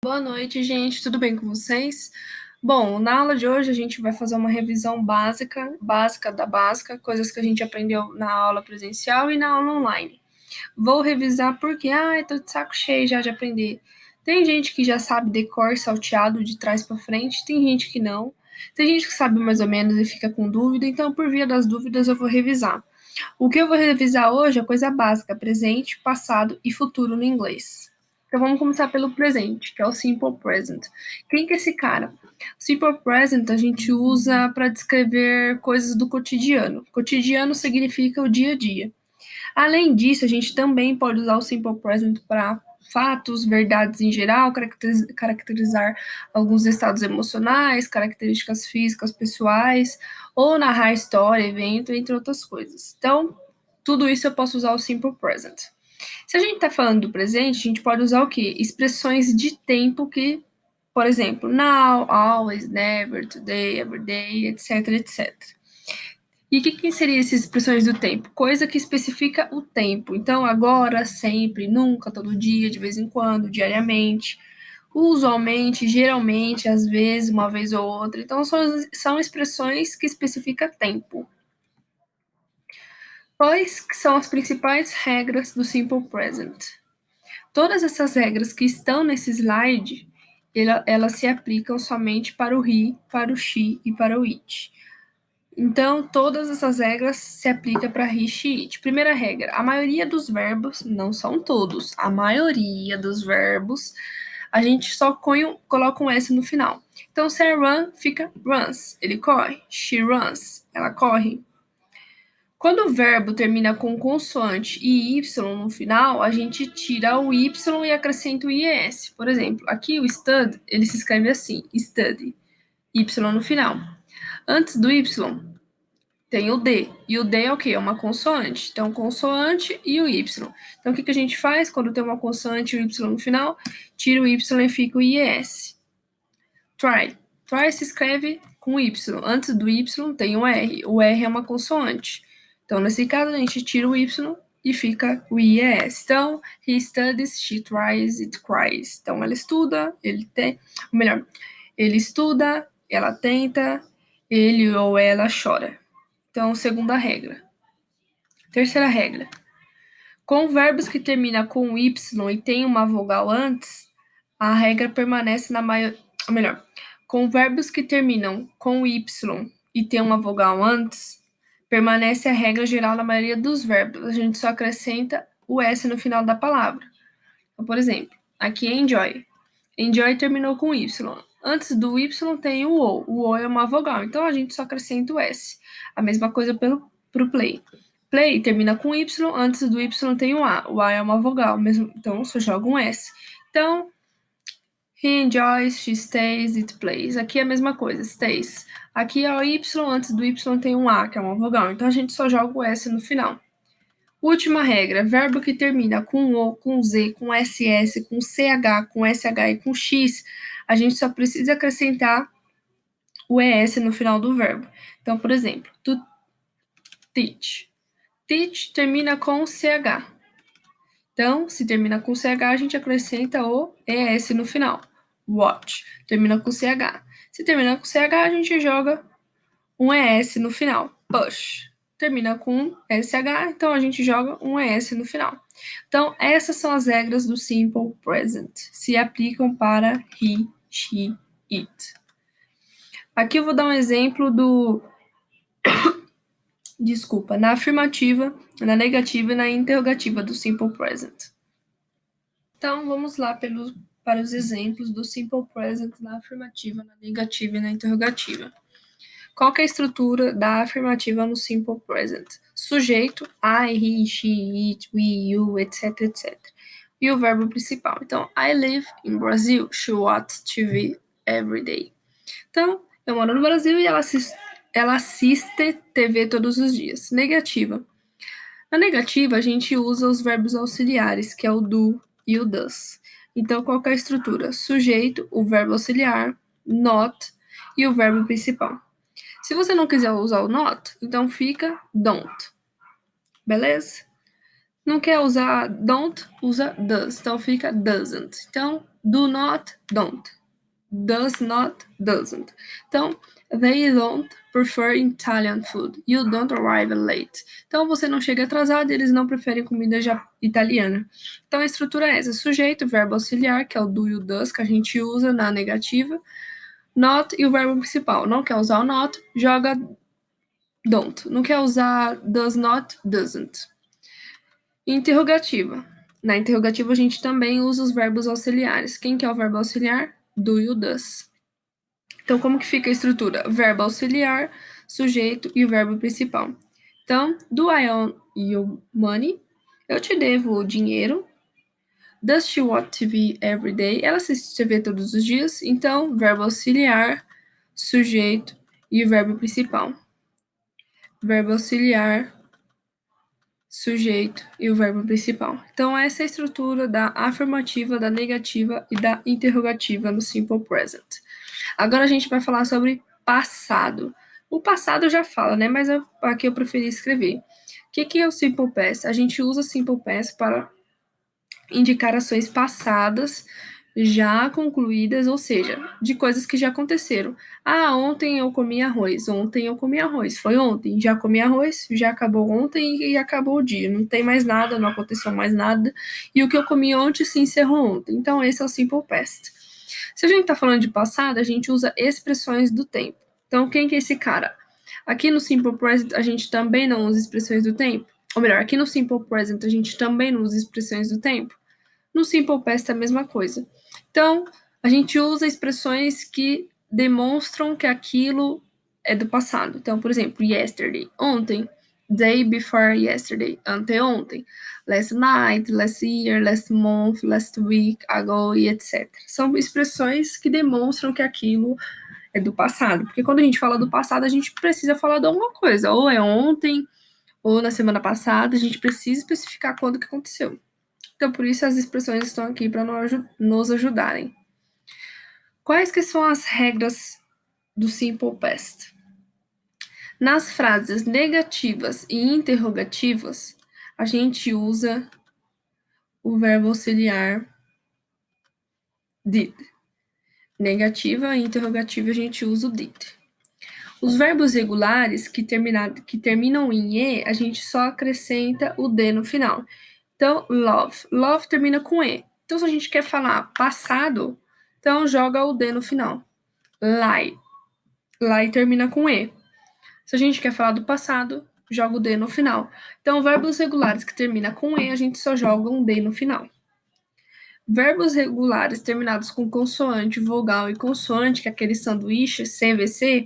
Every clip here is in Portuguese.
Boa noite, gente. Tudo bem com vocês? Bom, na aula de hoje a gente vai fazer uma revisão básica da básica, coisas que a gente aprendeu na aula presencial e na aula online. Vou revisar porque, tô de saco cheio já de aprender. Tem gente que já sabe decor salteado de trás para frente, tem gente que não. Tem gente que sabe mais ou menos e fica com dúvida, então por via das dúvidas eu vou revisar. O que eu vou revisar hoje é coisa básica, presente, passado e futuro no inglês. Então vamos começar pelo presente, que é o simple present. Quem que é esse cara? Simple present a gente usa para descrever coisas do cotidiano. Cotidiano significa o dia a dia. Além disso, a gente também pode usar o simple present para fatos, verdades em geral, caracterizar alguns estados emocionais, características físicas, pessoais, ou narrar história, evento, entre outras coisas. Então, tudo isso eu posso usar o simple present. Se a gente está falando do presente, a gente pode usar o quê? Expressões de tempo que, por exemplo, now, always, never, today, everyday, etc, etc. E o que seriam essas expressões do tempo? Coisa que especifica o tempo. Então, agora, sempre, nunca, todo dia, de vez em quando, diariamente. Usualmente, geralmente, às vezes, uma vez ou outra. Então, são expressões que especificam tempo. Quais são as principais regras do Simple Present? Todas essas regras que estão nesse slide, elas se aplicam somente para o he, para o she e para o it. Então, todas essas regras se aplicam para he, she, it. Primeira regra, a maioria dos verbos, não são todos, a maioria dos verbos, a gente só coloca um S no final. Então, se é run, fica runs, ele corre. She runs, ela corre. Quando o verbo termina com consoante e Y no final, a gente tira o Y e acrescenta o IES. Por exemplo, aqui o stud, ele se escreve assim, study, Y no final. Antes do Y, tem o D. E o D é o quê? É uma consoante. Então, consoante e o Y. Então, o que a gente faz quando tem uma consoante e o Y no final? Tira o Y e fica o IES. Try. Try se escreve com Y. Antes do Y tem o R. O R é uma consoante. Então, nesse caso, a gente tira o Y e fica o IES. Então, he studies, she tries, it cries. Então, ela estuda, ele estuda, ela tenta, ele ou ela chora. Então, segunda regra. Terceira regra. Com verbos que terminam com Y e tem uma vogal antes, a regra permanece na maior... Ou melhor, com verbos que terminam com Y e tem uma vogal antes, permanece a regra geral na maioria dos verbos. A gente só acrescenta o S no final da palavra. Então, por exemplo, aqui é enjoy. Enjoy terminou com Y. Antes do Y tem o O. O O é uma vogal, então a gente só acrescenta o S. A mesma coisa pro play. Play termina com Y, antes do Y tem o A. O A é uma vogal, mesmo, então só joga um S. Então, he enjoys, she stays, it plays. Aqui é a mesma coisa, stays. Aqui é o Y, antes do Y tem um A, que é uma vogal. Então a gente só joga o S no final. Última regra, verbo que termina com O, com Z, com SS, com CH, com SH e com X, a gente só precisa acrescentar o ES no final do verbo. Então, por exemplo, to teach. Teach termina com CH. Então, se termina com CH, a gente acrescenta o ES no final. Watch termina com CH. Se termina com CH, a gente joga um ES no final. Push termina com SH, então a gente joga um ES no final. Então, essas são as regras do Simple Present. Se aplicam para he, she, it. Aqui eu vou dar um exemplo do... Desculpa, na afirmativa, na negativa e na interrogativa do Simple Present. Então, vamos lá para os exemplos do Simple Present na afirmativa, na negativa e na interrogativa. Qual que é a estrutura da afirmativa no Simple Present? Sujeito, I, he, she, it, we, you, etc, etc. E o verbo principal. Então, I live in Brazil. She watches TV every day. Então, eu moro no Brasil e ela assiste TV todos os dias. Negativa. Na negativa, a gente usa os verbos auxiliares, que é o do e o does. Então, qual que é a estrutura? Sujeito, o verbo auxiliar, not e o verbo principal. Se você não quiser usar o not, então fica don't. Beleza? Não quer usar don't, usa does. Então fica doesn't. Então, do not, don't. Does not, doesn't. Então, they don't prefer Italian food. You don't arrive late. Então, você não chega atrasado, eles não preferem comida italiana. Então, a estrutura é essa: sujeito, verbo auxiliar, que é o do e o does, que a gente usa na negativa, not e o verbo principal. Não quer usar o not, joga don't. Não quer usar does not, doesn't. Interrogativa. Na interrogativa, a gente também usa os verbos auxiliares. Quem que é o verbo auxiliar? Do e o does. Então, como que fica a estrutura? Verbo auxiliar, sujeito e o verbo principal. Então, do I owe you money? Eu te devo o dinheiro. Does she watch TV every day? Ela assiste TV todos os dias. Então, verbo auxiliar, sujeito e o verbo principal. Verbo auxiliar, sujeito e o verbo principal. Então, essa é a estrutura da afirmativa, da negativa e da interrogativa no Simple Present. Agora a gente vai falar sobre passado. O passado já fala, né? Mas aqui eu preferi escrever. O que é o Simple Past? A gente usa Simple Past para indicar ações passadas já concluídas, ou seja, de coisas que já aconteceram. Ah, ontem eu comi arroz. Ontem eu comi arroz. Foi ontem. Já comi arroz, já acabou ontem e acabou o dia. Não tem mais nada, não aconteceu mais nada. E o que eu comi ontem se encerrou ontem. Então, esse é o Simple Past. Se a gente está falando de passado, a gente usa expressões do tempo. Então, quem que é esse cara? Aqui no Simple Present, a gente também não usa expressões do tempo. Ou melhor, aqui no Simple Present, a gente também não usa expressões do tempo. No Simple Past é a mesma coisa. Então, a gente usa expressões que demonstram que aquilo é do passado. Então, por exemplo, yesterday, ontem. Day before yesterday, anteontem. Last night, last year, last month, last week, ago e etc. São expressões que demonstram que aquilo é do passado. Porque quando a gente fala do passado, a gente precisa falar de alguma coisa. Ou é ontem, ou na semana passada, a gente precisa especificar quando que aconteceu. Então, por isso as expressões estão aqui para nos ajudarem. Quais que são as regras do Simple Past? Nas frases negativas e interrogativas, a gente usa o verbo auxiliar did. Negativa e interrogativa, a gente usa o did. Os verbos regulares que terminam em E, a gente só acrescenta o D no final. Então, love. Love termina com E. Então, se a gente quer falar passado, então joga o D no final. Lie. Lie termina com E. Se a gente quer falar do passado, joga o D no final. Então, verbos regulares que terminam com E, a gente só joga um D no final. Verbos regulares terminados com consoante, vogal e consoante, que é aquele sanduíche, CVC,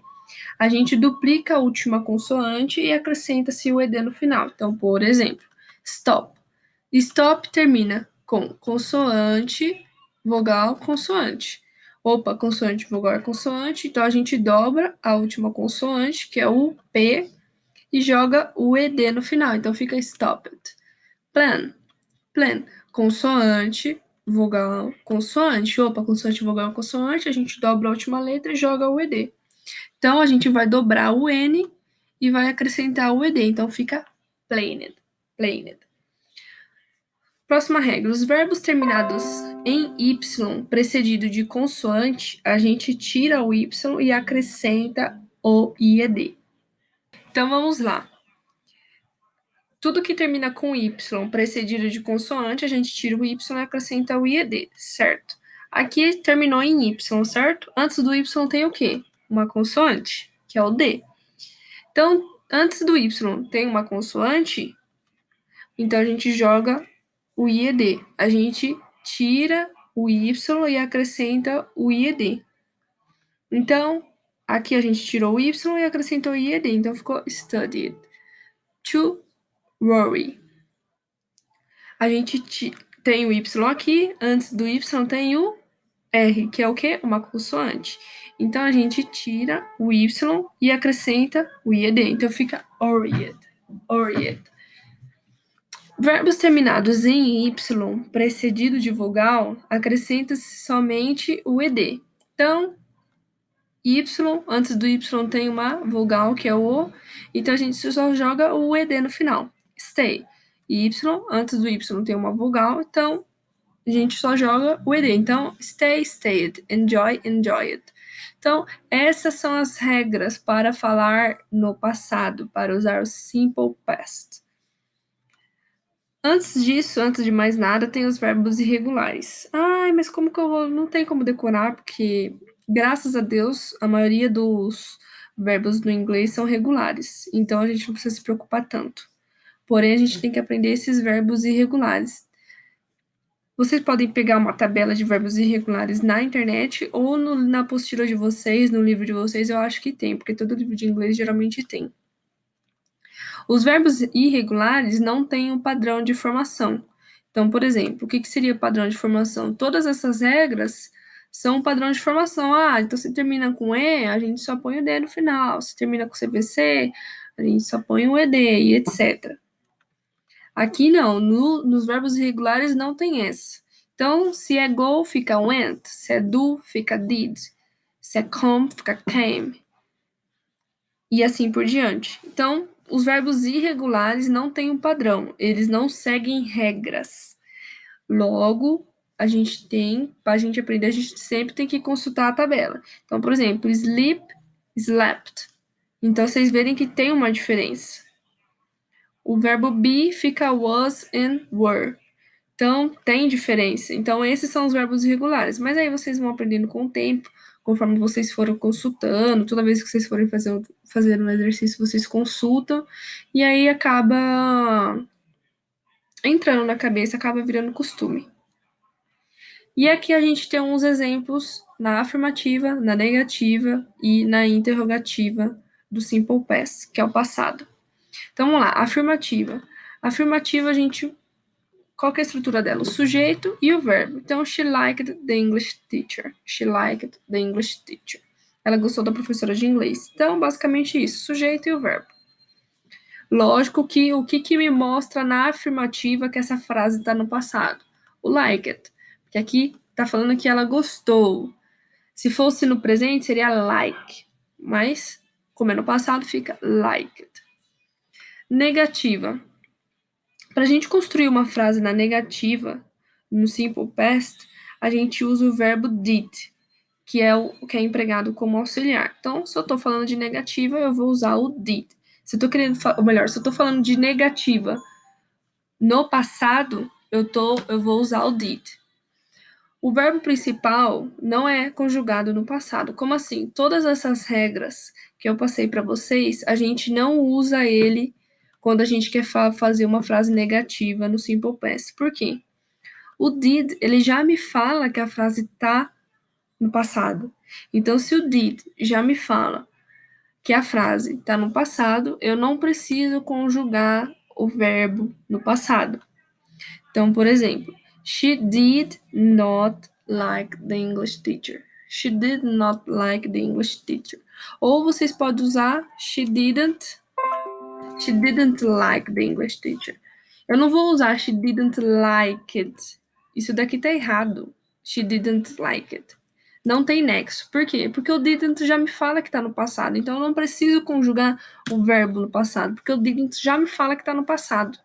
a gente duplica a última consoante e acrescenta-se o ED no final. Então, por exemplo, stop. Stop termina com consoante, vogal, consoante. Opa, consoante, vogal, consoante. Então, a gente dobra a última consoante, que é o P, e joga o ED no final. Então, fica stopped. Plan. Plan. Consoante, vogal, consoante. Opa, consoante, vogal, consoante. A gente dobra a última letra e joga o ED. Então, a gente vai dobrar o N e vai acrescentar o ED. Então, fica planed. Planed. Próxima regra. Os verbos terminados em Y, precedido de consoante, a gente tira o Y e acrescenta o IED. Então, vamos lá. Tudo que termina com Y, precedido de consoante, a gente tira o Y e acrescenta o IED, certo? Aqui terminou em Y, certo? Antes do Y tem o quê? Uma consoante, que é o D. Então, antes do Y tem uma consoante, então a gente joga o IED. A gente tira o Y e acrescenta o IED. Então, aqui a gente tirou o Y e acrescentou o IED. Então, ficou studied. To worry. A gente tem o Y aqui. Antes do Y tem o R, que é o quê? Uma consoante. Então, a gente tira o Y e acrescenta o IED. Então, fica worried. Worried. Verbos terminados em Y, precedido de vogal, acrescenta-se somente o ED. Então, Y, antes do Y tem uma vogal, que é o O, então a gente só joga o ED no final. Stay. Y, antes do Y tem uma vogal, então a gente só joga o ED. Então, stay, stayed, enjoy, enjoyed. Então, essas são as regras para falar no passado, para usar o simple past. Antes disso, antes de mais nada, tem os verbos irregulares. Ai, mas como que eu vou? Não tem como decorar, porque, graças a Deus, a maioria dos verbos no inglês são regulares. Então, a gente não precisa se preocupar tanto. Porém, a gente tem que aprender esses verbos irregulares. Vocês podem pegar uma tabela de verbos irregulares na internet ou na apostila de vocês, no livro de vocês, eu acho que tem, porque todo livro de inglês geralmente tem. Os verbos irregulares não têm um padrão de formação. Então, por exemplo, o que seria padrão de formação? Todas essas regras são um padrão de formação. Ah, então se termina com E, a gente só põe o D no final. Se termina com CVC, a gente só põe o ED e etc. Aqui não, nos verbos irregulares não tem essa. Então, se é go, fica went. Se é do, fica did. Se é come, fica came. E assim por diante. Então, os verbos irregulares não têm um padrão, eles não seguem regras. Logo, a gente tem, para a gente aprender, a gente sempre tem que consultar a tabela. Então, por exemplo, sleep, slept. Então, vocês verem que tem uma diferença. O verbo be fica was and were. Então, tem diferença. Então, esses são os verbos irregulares. Mas aí vocês vão aprendendo com o tempo, conforme vocês foram consultando. Toda vez que vocês forem fazer um exercício, vocês consultam. E aí acaba entrando na cabeça, acaba virando costume. E aqui a gente tem uns exemplos na afirmativa, na negativa e na interrogativa do simple past, que é o passado. Então, vamos lá. Afirmativa. Afirmativa, a gente... Qual que é a estrutura dela? O sujeito e o verbo. Então, she liked the English teacher. She liked the English teacher. Ela gostou da professora de inglês. Então, basicamente isso, sujeito e o verbo. Lógico que o que me mostra na afirmativa que essa frase está no passado? O liked. Porque aqui está falando que ela gostou. Se fosse no presente, seria like. Mas, como é no passado, fica liked. Negativa. Para a gente construir uma frase na negativa, no simple past, a gente usa o verbo did, que é o que é empregado como auxiliar. Então, se eu estou falando de negativa, eu vou usar o did. Se eu estou querendo, ou melhor, se eu estou falando de negativa no passado, eu vou usar o did. O verbo principal não é conjugado no passado. Como assim? Todas essas regras que eu passei para vocês, a gente não usa ele quando a gente quer fazer uma frase negativa no simple past. Por quê? O did, ele já me fala que a frase tá no passado. Então, se o did já me fala que a frase tá no passado, eu não preciso conjugar o verbo no passado. Então, por exemplo, she did not like the English teacher. She did not like the English teacher. Ou vocês podem usar she didn't like the English teacher. Eu não vou usar she didn't like it. Isso daqui tá errado. She didn't like it. Não tem nexo. Por quê? Porque o didn't já me fala que tá no passado. Então eu não preciso conjugar o verbo no passado, porque o didn't já me fala que tá no passado.